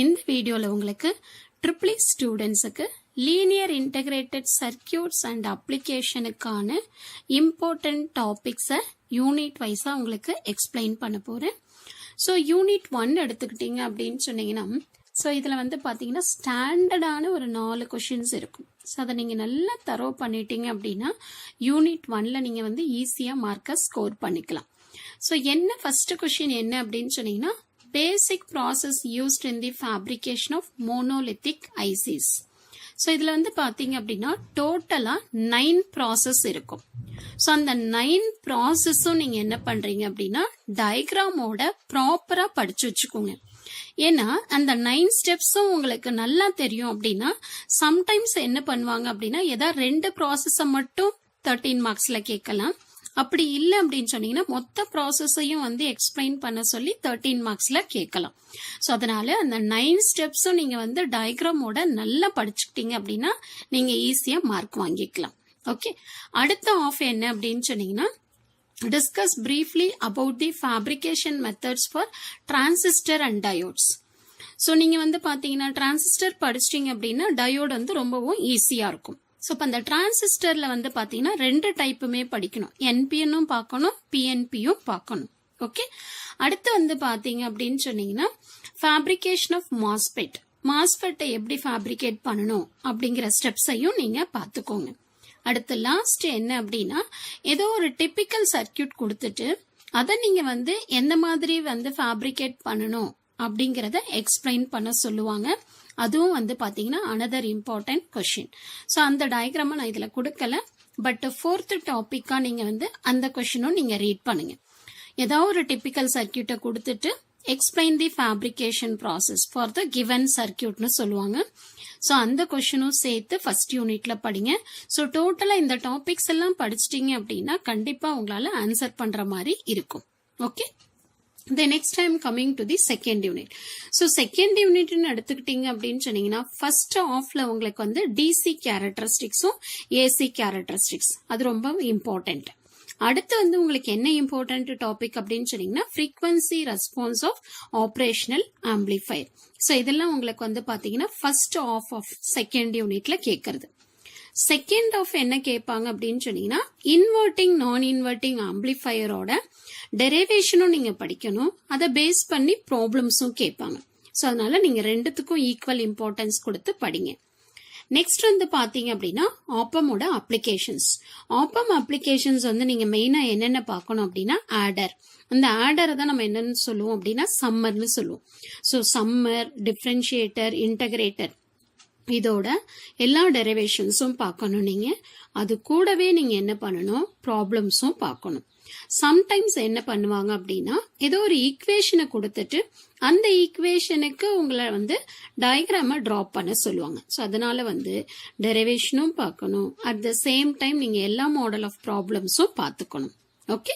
இந்த வீடியோல உங்களுக்கு ட்ரிபிள் ஸ்டூடெண்ட்ஸுக்கு லீனியர் இன்டகிரேட்டட் சர்க்கியூட்ஸ் அண்ட் அப்ளிகேஷனுக்கான இம்பார்ட்டன்ட் டாபிக்ஸை யூனிட் வைஸா உங்களுக்கு எக்ஸ்பிளைன் பண்ண போறேன். ஸோ யூனிட் 1 எடுத்துக்கிட்டீங்க அப்படின்னு சொன்னீங்கன்னா, ஸோ இதில் வந்து பார்த்தீங்கன்னா ஸ்டாண்டர்டான ஒரு 4 கொஷின்ஸ் இருக்கும். ஸோ அதை நீங்கள் நல்லா தரோ பண்ணிட்டீங்க அப்படின்னா யூனிட் 1ல் நீங்கள் வந்து ஈஸியாக மார்க்கை ஸ்கோர் பண்ணிக்கலாம். ஸோ என்ன ஃபர்ஸ்ட் கொஷின் என்ன அப்படின்னு சொன்னீங்கன்னா, basic process used in the fabrication of monolithic ICs. So இதில் வந்து பார்த்தீங்க அப்படின்னா டோட்டலாக 9 ப்ராசஸ் இருக்கும். ஸோ அந்த 9 ப்ராசஸும் நீங்கள் என்ன பண்ணுறீங்க அப்படின்னா டயக்ராமோட ப்ராப்பராக படிச்சு வச்சுக்கோங்க. ஏன்னா அந்த 9 ஸ்டெப்ஸும் உங்களுக்கு நல்லா தெரியும் அப்படின்னா சம்டைம்ஸ் என்ன பண்ணுவாங்க அப்படின்னா ஏதாவது 2 ப்ராசஸை மட்டும் 13 மார்க்ஸில் கேட்கலாம். அப்படி இல்லை அப்படின்னு சொன்னீங்கன்னா மொத்த ப்ராசஸையும் வந்து எக்ஸ்பிளைன் பண்ண சொல்லி 13 மார்க்ஸ்ல கேட்கலாம். ஸோ அதனால அந்த 9 ஸ்டெப்ஸும் நீங்க வந்து டயக்ராமோட நல்லா படிச்சுக்கிட்டீங்க அப்படின்னா நீங்க ஈஸியா மார்க் வாங்கிக்கலாம். ஓகே, அடுத்த ஆஃப் என்ன அப்படின்னு சொன்னீங்கன்னா, discuss briefly about the fabrication methods for transistor and diodes. So நீங்க வந்து பாத்தீங்கன்னா டிரான்சிஸ்டர் படிச்சிட்டீங்க அப்படின்னா டயோட் வந்து ரொம்பவும் ஈஸியா இருக்கும். ஸோ இப்போ அந்த டிரான்சிஸ்டர்ல வந்து பார்த்தீங்கன்னா 2 டைப்புமே படிக்கணும். என்பிஎன்னும் பார்க்கணும், பிஎன்பியும் பார்க்கணும். ஓகே, அடுத்து வந்து பார்த்தீங்க அப்படின்னு சொன்னீங்கன்னா ஃபேப்ரிகேஷன் ஆஃப் மாஸ்பெட். மாஸ்பெட்டை எப்படி ஃபேப்ரிகேட் பண்ணணும் அப்படிங்கிற ஸ்டெப்ஸையும் நீங்க பார்த்துக்கோங்க. அடுத்து லாஸ்ட் என்ன அப்படின்னா, ஏதோ ஒரு டிபிக்கல் சர்க்கியூட் கொடுத்துட்டு அதை நீங்க வந்து எந்த மாதிரி வந்து ஃபேப்ரிகேட் பண்ணணும் அப்படிங்கறத எக்ஸ்பிளைன் பண்ண சொல்லுவாங்க. அதுவும் வந்து பாத்தீங்கன்னா அனதர் இம்பார்ட்டன்ட் கொஸ்டின். ஸோ அந்த டயக்ராமை நான் இதுல கொடுக்கல, பட் 4th டாபிக்கா நீங்க வந்து அந்த கொஸ்டினும் நீங்க ரீட் பண்ணுங்க. ஏதாவது ஒரு டிபிக்கல் சர்க்கியூட்டை கொடுத்துட்டு explain the fabrication process for the given சர்க்கியூட்னு சொல்லுவாங்க. ஸோ அந்த கொஸ்டினும் சேர்த்து ஃபர்ஸ்ட் யூனிட்ல படிங்க. ஸோ டோட்டலா இந்த டாபிக்ஸ் எல்லாம் படிச்சிட்டீங்க அப்படின்னா கண்டிப்பா உங்களால ஆன்சர் பண்ற மாதிரி இருக்கும். Okay, the next time coming to the second unit. So second unit எடுத்துக்கிட்டீங்க அப்படின்னு சொன்னீங்கன்னா first offல உங்களுக்கு வந்து DC characteristicsம் AC characteristics அது ரொம்ப important. அடுத்து வந்து உங்களுக்கு என்ன இம்பார்ட்டன்ட் டாபிக் அப்படின்னு சொன்னீங்கன்னா frequency response of operational amplifier. So இதெல்லாம் உங்களுக்கு வந்து பாத்தீங்கன்னா first off of second unitல கேட்கறது. செகண்ட் ஆஃப் என்ன கேட்பாங்க அப்படின்னு சொன்னீங்கன்னா இன்வெர்ட்டிங் நான் இன்வெர்ட்டிங் ஆம்பிளிஃபையரோட டெரிவேஷனும் நீங்க படிக்கணும். அதை பேஸ் பண்ணி ப்ராப்ளம்ஸும் கேட்பாங்க. ஸோ அதனால நீங்க ரெண்டுத்துக்கும் ஈக்குவல் இம்பார்ட்டன்ஸ் கொடுத்து படிங்க. நெக்ஸ்ட் வந்து பாத்தீங்க அப்படின்னா ஆப்பமோட அப்ளிகேஷன்ஸ். ஆப்பம் அப்ளிகேஷன்ஸ் வந்து நீங்க மெயினா என்னென்ன பார்க்கணும் அப்படின்னா ஆடர். அந்த ஆடரை தான் நம்ம என்னன்னு சொல்லுவோம் அப்படின்னா சம்மர்னு சொல்லுவோம். ஸோ சம்மர், டிஃபரன்ஷியேட்டர், இன்டகிரேட்டர் இதோட எல்லா டெரிவேஷன்ஸும் பார்க்கணும். நீங்க அது கூடவே நீங்க என்ன பண்ணணும், ப்ராப்ளம்ஸும் பார்க்கணும். சம்டைம்ஸ் என்ன பண்ணுவாங்க அப்படின்னா ஏதோ ஒரு ஈக்குவேஷனை கொடுத்துட்டு அந்த ஈக்குவேஷனுக்கு உங்களை வந்து டயக்ராம டிராப் பண்ண சொல்லுவாங்க. ஸோ அதனால வந்து டெரிவேஷனும் பார்க்கணும், அட் த சேம் டைம் நீங்க எல்லா மாடல் ஆஃப் ப்ராப்ளம்ஸும் பார்த்துக்கணும். ஓகே,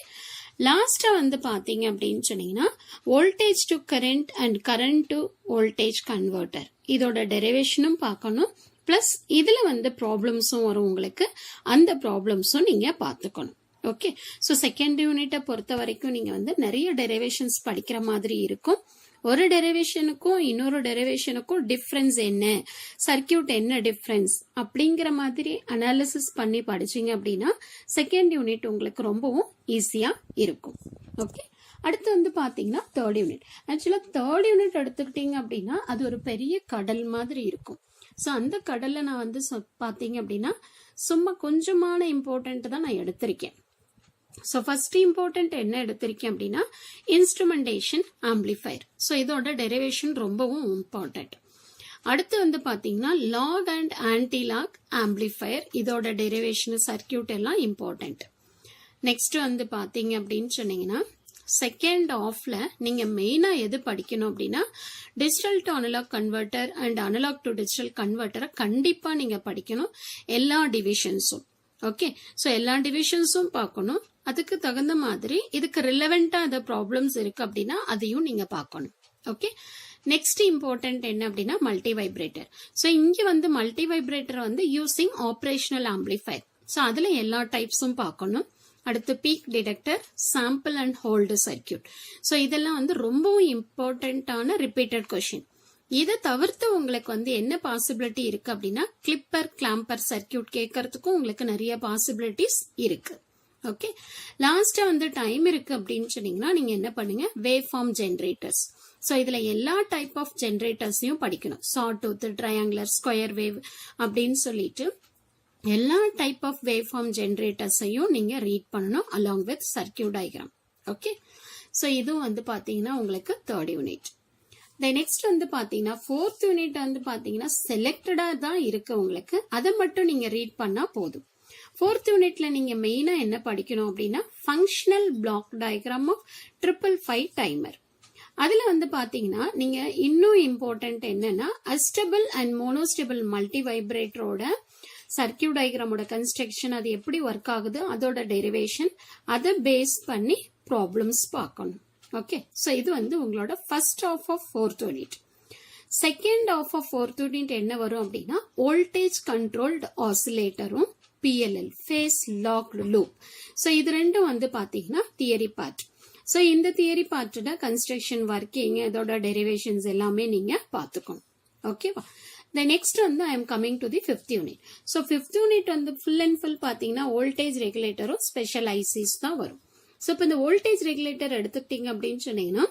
லாஸ்டா வந்து பாத்தீங்க அப்படின்னு சொன்னீங்கன்னா voltage to current and current to voltage converter இதோட டெரிவேஷனும் பார்க்கணும். பிளஸ் இதுல வந்து ப்ராப்ளம்ஸும் வரும் உங்களுக்கு, அந்த ப்ராப்ளம்ஸும் நீங்க பார்த்துக்கணும். ஓகே, ஸோ செகண்ட் யூனிட்டை பொறுத்த வரைக்கும் நீங்க வந்து நிறைய டெரிவேஷன்ஸ் படிக்கிற மாதிரி இருக்கும். ஒரு டெரிவேஷனுக்கும் இன்னொரு டெரிவேஷனுக்கும் டிஃபரன்ஸ் என்ன, சர்க்கியூட் என்ன டிஃபரன்ஸ் அப்படிங்கிற மாதிரி அனாலிசிஸ் பண்ணி படிச்சீங்க அப்படின்னா செகண்ட் யூனிட் உங்களுக்கு ரொம்பவும் ஈஸியா இருக்கும். ஓகே, அடுத்து வந்து பாத்தீங்கன்னா தேர்ட் யூனிட். ஆக்சுவலா தேர்ட் யூனிட் எடுத்துக்கிட்டீங்க அப்படின்னா அது ஒரு பெரிய கடல் மாதிரி இருக்கும். ஸோ அந்த கடல்ல நான் வந்து பாத்தீங்க அப்படின்னா சும்மா கொஞ்சமான இம்பார்ட்டன்ட் தான் நான் எடுத்திருக்கேன். ஸோ ஃபர்ஸ்ட் இம்பார்ட்டன்ட் என்ன எடுத்திருக்கேன் அப்படின்னா இன்ஸ்ட்ருமெண்டேஷன் ஆம்பிளிஃபயர். ஸோ இதோட டெரிவேஷன் ரொம்பவும் இம்பார்ட்டன்ட். அடுத்து வந்து பாத்தீங்கன்னா log and antilog amplifier இதோட டெரிவேஷன் சர்க்கியூட் எல்லாம் இம்பார்ட்டன்ட். நெக்ஸ்ட் வந்து பாத்தீங்க அப்படின்னு சொன்னீங்கன்னா செகண்ட் ஆஃப்ல நீங்க மெயினா எது படிக்கணும் அப்படின்னா digital to analogue converter and analogue to digital கன்வெர்ட்டரை கண்டிப்பா நீங்க படிக்கணும், எல்லா டிவிஷன்ஸும். ஓகே, ஸோ எல்லா டிவிஷன்ஸும் பார்க்கணும். அதுக்கு தகுந்த மாதிரி இதுக்கு ரிலவெண்டா ஏதாவது ப்ராப்ளம்ஸ் இருக்கு அப்படின்னா அதையும் நீங்க பார்க்கணும். ஓகே, நெக்ஸ்ட் இம்பார்ட்டன்ட் என்ன அப்படின்னா மல்டி வைப்ரேட்டர். ஸோ இங்க வந்து மல்டி வைப்ரேட்டர் வந்து யூசிங் ஆப்ரேஷனல் ஆம்பிளிஃபயர். ஸோ அதுல எல்லா டைப்ஸும் பார்க்கணும். அடுத்து peak detector, sample and hold circuit. So இதெல்லாம் வந்து ரொம்பவும் இம்பார்ட்டன்டான ரிப்பீட்டட் கொஷின். இதை தவிர்த்து உங்களுக்கு வந்து என்ன பாசிபிலிட்டி இருக்கு அப்படின்னா கிளிப்பர் கிளாம்பர் சர்க்கியூட் கேட்கறதுக்கும் உங்களுக்கு நிறைய பாசிபிலிட்டிஸ் இருக்கு. ஓகே, லாஸ்டா வந்து டைம் இருக்கு அப்படின்னு சொன்னீங்கன்னா நீங்க என்ன பண்ணுங்க, வேவ் ஃபார்ம் ஜென்ரேட்டர்ஸ். ஸோ இதுல எல்லா டைப் ஆஃப் ஜென்ரேட்டர்ஸையும் படிக்கணும். சாடூத், ட்ரையாங்குலர், ஸ்கொயர் வேவ் அப்படின்னு சொல்லிட்டு எல்லா டைப் ஆஃப் வேவ் ஃபார்ம் ஜென்ரேட்டர்ஸையும் நீங்க ரீட் பண்ணணும் along with circuit diagram. Okay, so இதுவும் வந்து பாத்தீங்கன்னா உங்களுக்கு 3rd யூனிட். நெக்ஸ்ட் வந்து பாத்தீங்கன்னா 4th யூனிட் வந்து பாத்தீங்கன்னா செலக்டடா தான் இருக்கு உங்களுக்கு, அதை மட்டும் நீங்க ரீட் பண்ணா போதும். 4th யூனிட்ல நீங்க மெயினா என்ன படிக்கணும் அப்படின்னா functional block diagram of 555 timer. அதுல வந்து பாத்தீங்கன்னா நீங்க இன்னும் இம்பார்ட்டன்ட் என்னன்னா அஸ்டபிள் அண்ட் மோனோஸ்டபிள் மல்டி வைப்ரேட்டரோட சர்க்கியூட் டயக்ராமோட கன்ஸ்ட்ரக்ஷன், அது எப்படி ஒர்க் ஆகுது, அதோட டெரிவேஷன், அதை பேஸ் பண்ணி ப்ராப்ளம்ஸ் பார்க்கணும். ஓகே, ஸோ இது வந்து உங்களோட first half of 4th unit. Second half of 4th unit என்ன வரும் அப்படின்னா வோல்டேஜ் கண்ட்ரோல்டு ஆசிலேட்டரும் PLL, phase locked loop. So இது ரெண்டும் வந்து பாத்தீங்கன்னா தியரி பார்ட். ஸோ இந்த தியரி பார்ட்டோட கன்ஸ்ட்ரக்ஷன் ஒர்க்கிங், அதோட டெரிவேஷன்ஸ் எல்லாமே நீங்க பாத்துக்கணும். ஓகேவா? நெக்ஸ்ட் வந்து I am coming to the 5th unit. So 5th unit வந்து ஃபுல் அண்ட் ஃபுல் பாத்தீங்கன்னா வோல்டேஜ் ரெகுலேட்டரும் ஸ்பெஷல் ஐசிஸ் தான் வரும். ஸோ இப்போ இந்த வோல்டேஜ் ரெகுலேட்டர் எடுத்துக்கிட்டீங்க அப்படின்னு சொன்னீங்கன்னா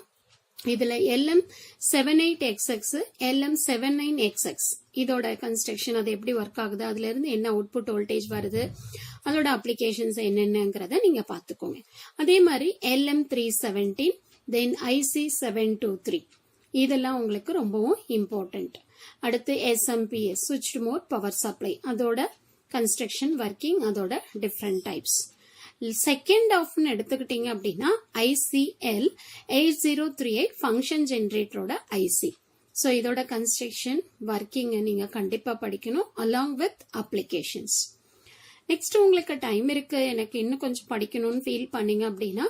இதுல LM78XX, LM79XX இதோட கன்ஸ்ட்ரக்ஷன், அது எப்படி ஒர்க் ஆகுது, அதுல இருந்து என்ன அவுட்புட் வோல்டேஜ் வருது, அதோட அப்ளிகேஷன்ஸ் என்னென்னங்கிறத நீங்க பாத்துக்கோங்க. அதே மாதிரி LM317, தென் IC723 இதெல்லாம் உங்களுக்கு ரொம்பவும் இம்பார்ட்டன்ட். அடுத்து SMPS, சுவிட்ச் மோட் பவர் சப்ளை, அதோட கன்ஸ்ட்ரக்ஷன் ஒர்க்கிங், அதோட டிஃப்ரெண்ட் டைப்ஸ். செகண்ட் ஆஃப்னு எடுத்துக்கிட்டீங்க அப்படின்னா ICL 8038 ஃபங்க்ஷன் ஜென்ரேட்டரோட ஐசி. ஸோ இதோட கன்ஸ்ட்ரக்ஷன் ஒர்க்கிங் நீங்க கண்டிப்பா படிக்கணும் அலாங் வித் அப்ளிகேஷன்ஸ். நெக்ஸ்ட் உங்களுக்கு டைம் இருக்கு, எனக்கு இன்னும் கொஞ்சம் படிக்கணும்னு ஃபீல் பண்ணீங்க அப்படின்னா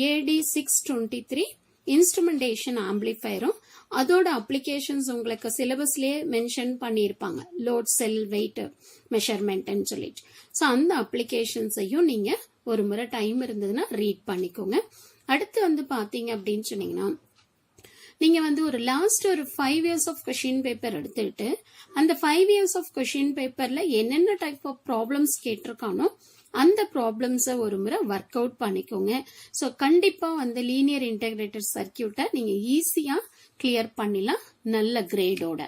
AD623 இன்ஸ்ட்ருமெண்டேஷன் ஆம்பிளிஃபயரும் அதோட அப்ளிகேஷன்ஸ் உங்களுக்கு சிலபஸ்லயே மென்ஷன் பண்ணியிருப்பாங்க, லோட் செல் வெயிட் மெஷர்மெண்ட்னு சொல்லிட்டு. ஸோ அந்த அப்ளிகேஷன்ஸையும் நீங்க ஒரு முறை டைம் இருந்ததுன்னா ரீட் பண்ணிக்கோங்க. அடுத்து வந்து பாத்தீங்க அப்படின்னு சொன்னீங்கன்னா நீங்க வந்து ஒரு லாஸ்ட் ஒரு 5 years ஆஃப் கொஷின் பேப்பர் எடுத்துக்கிட்டு அந்த 5 years ஆஃப் கொஷின் பேப்பர்ல என்னென்ன டைப் ஆஃப் ப்ராப்ளம்ஸ் கேட்டிருக்கானோ அந்த ப்ராப்ளம்ஸை ஒரு முறை ஒர்க் அவுட் பண்ணிக்கோங்க. ஸோ கண்டிப்பா வந்து லீனியர் இன்டகிரேட்டட் சர்க்கியூட்டை நீங்க ஈஸியா கிளியர் பண்ணிடலாம் நல்ல கிரேடோட.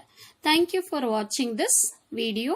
தேங்க்யூ ஃபார் வாட்சிங் திஸ் வீடியோ.